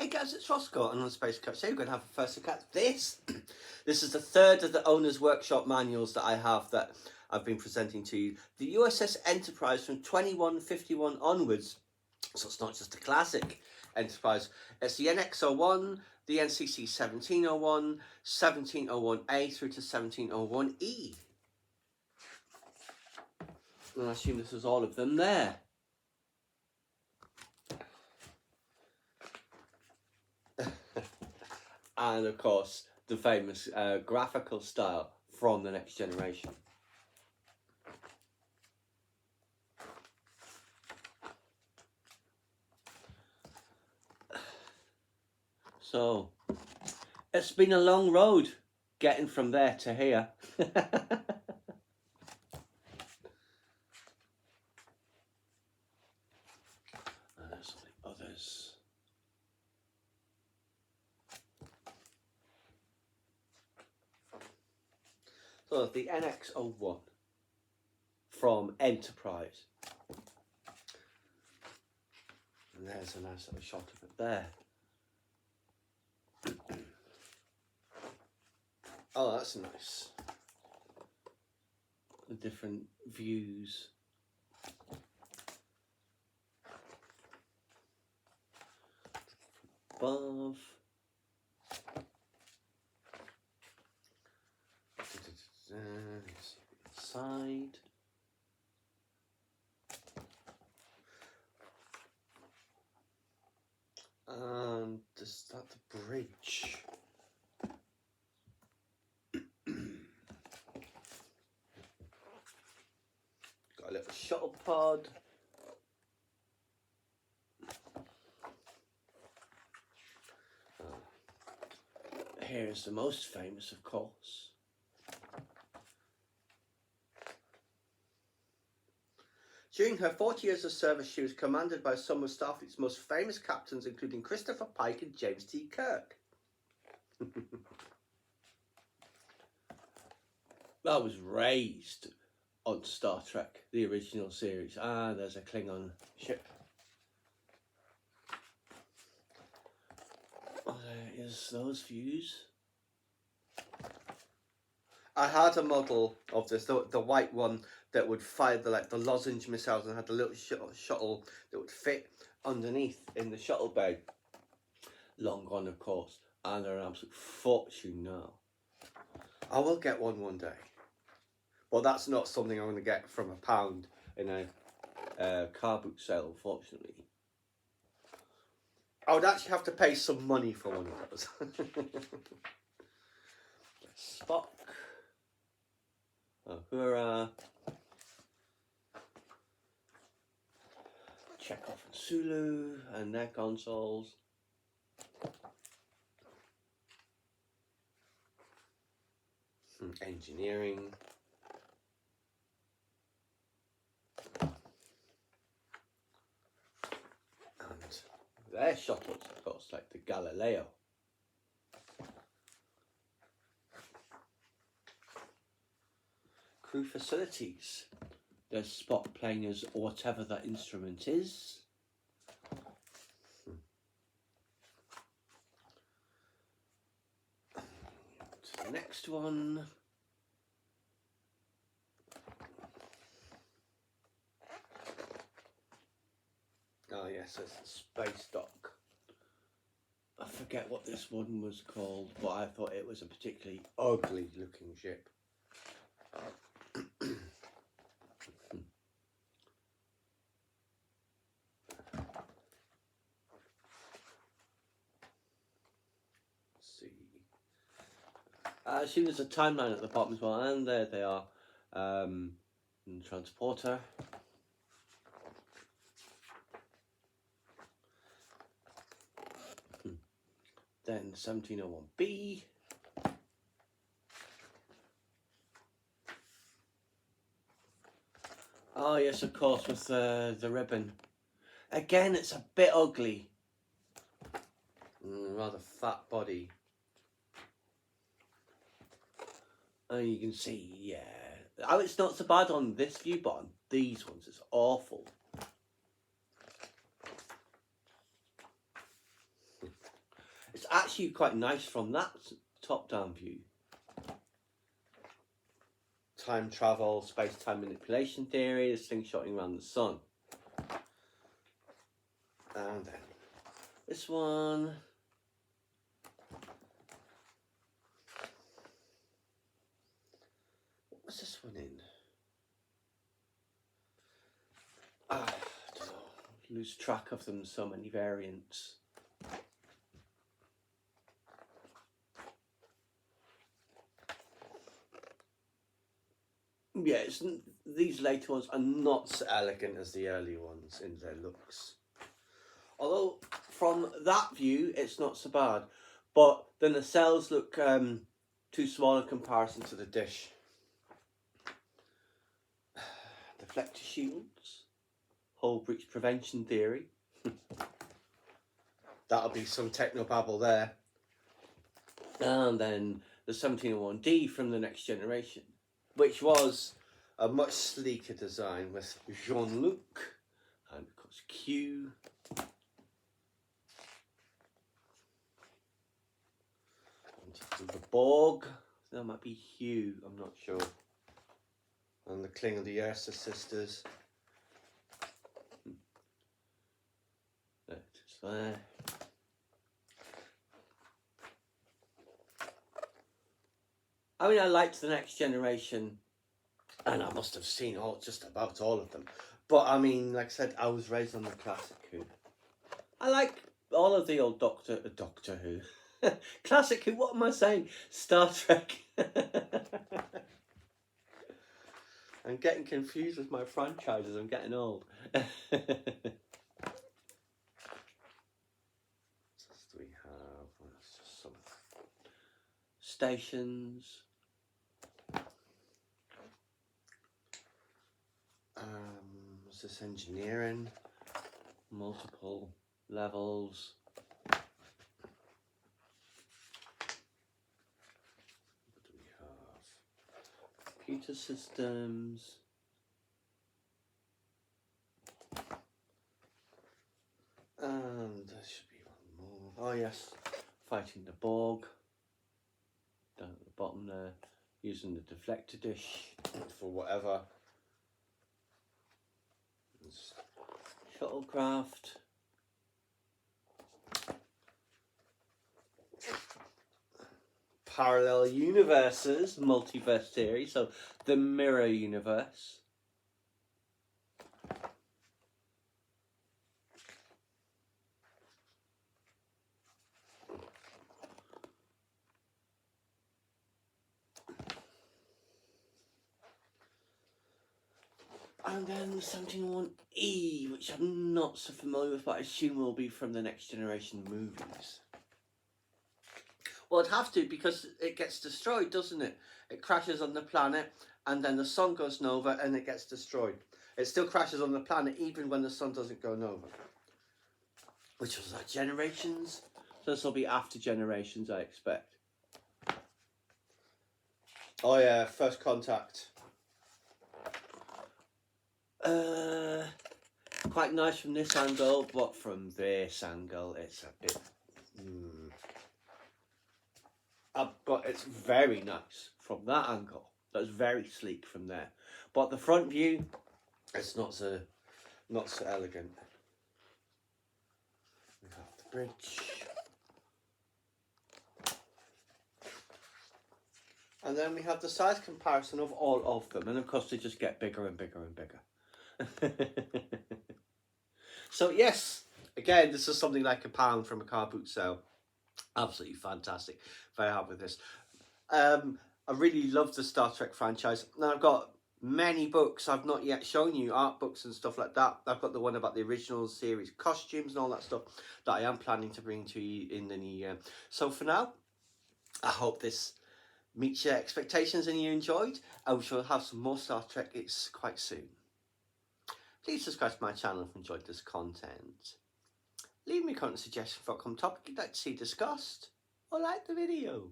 Hey guys, it's Roscoe, and on Space Coach. So we're going to have a first look at this. This is the third of the Owner's Workshop manuals that I have that I've been presenting to you. The U.S.S. Enterprise from 2151 onwards. So it's not just a classic Enterprise. It's the NX-01, the NCC 1701, 1701A through to 1701E. And I assume this is all of them there. And of course, the famous graphical style from The Next Generation. So, it's been a long road getting from there to here. And there's others. So the NX-01 from Enterprise. And there's a nice little shot of it there. Oh, that's nice. The different views. Above. Side. And is that the bridge? Got a little shuttle pod. Here's the most famous, of course. During her 40 years of service, she was commanded by some of Starfleet's most famous captains, including Christopher Pike and James T. Kirk. That was raised on Star Trek, the original series. Ah, there's a Klingon ship. Oh, there is those views. I had a model of this, the white one, that would fire the lozenge missiles and had a little shuttle that would fit underneath in the shuttle bay. Long gone, of course, and they're an absolute fortune now. I will get one day, but that's not something I'm going to get from £1 in a car boot sale, unfortunately. I would actually have to pay some money for one of those. Spock. Oh, hurrah. Chekhov and Sulu and their consoles. Engineering. And their shuttles, of course, like the Galileo. Crew facilities. There's Spock playing as whatever that instrument is. To the next one. Oh yes, it's the space dock. I forget what this one was called, but I thought it was a particularly ugly looking ship. I assume there's a timeline at the bottom as well, and there they are. Transporter. Then 1701B. Oh yes, of course, with the ribbon. Again, it's a bit ugly. Rather fat body. And you can see, yeah. Oh, it's not so bad on this view, but on these ones, it's awful. actually quite nice from that top-down view. Time travel, space-time manipulation theory, the slingshotting around the sun. And then this one. What was this one in? I don't know. Lose track of them, so many variants. Yeah, these later ones are not so elegant as the early ones in their looks. Although, from that view, it's not so bad. But then the cells look too small in comparison to the dish. Deflector shields. Hole breach prevention theory. That'll be some technobabble there. And then the 1701D from the Next Generation, which was a much sleeker design with Jean-Luc and of course Q. The Borg, that might be Hugh, I'm not sure. And the Kling of the U.S.S sisters. It's there. I mean, I liked the Next Generation, and I must have seen just about all of them. But I mean, like I said, I was raised on the classic Who. I like all of the old Doctor Who. Classic Who, what am I saying? Star Trek. I'm getting confused with my franchises, I'm getting old. What else do we have? Well, that's just some stations. What's this? Engineering. Multiple levels. Computer systems. And there should be one more. Oh yes, fighting the Borg. Down at the bottom there, using the deflector dish for whatever. Shuttlecraft. Parallel universes, multiverse theory, so the mirror universe. And then the 1701E, which I'm not so familiar with, but I assume will be from the Next Generation movies. Well, it'd have to, because it gets destroyed, doesn't it? It crashes on the planet, and then the sun goes nova, and it gets destroyed. It still crashes on the planet, even when the sun doesn't go nova. Which was like Generations? So this will be after Generations, I expect. Oh yeah, First Contact. Quite nice from this angle, but from this angle, it's a bit... but it's very nice from that angle. That's very sleek from there. But the front view, it's not so elegant. We have the bridge. And then we have the size comparison of all of them. And of course they just get bigger and bigger and bigger. So yes, again, this is something like £1 from a car boot sale. Absolutely fantastic. Very happy with this. I really love the Star Trek franchise. Now I've got many books I've not yet shown you, art books and stuff like that. I've got the one about the original series costumes and all that stuff that I am planning to bring to you in the new year. So for now, I hope this meets your expectations and you enjoyed. I we shall have some more Star Trek quite soon. Please subscribe to my channel if you enjoyed this content. Leave me a comment suggestion for a topic you'd like to see discussed, or like the video.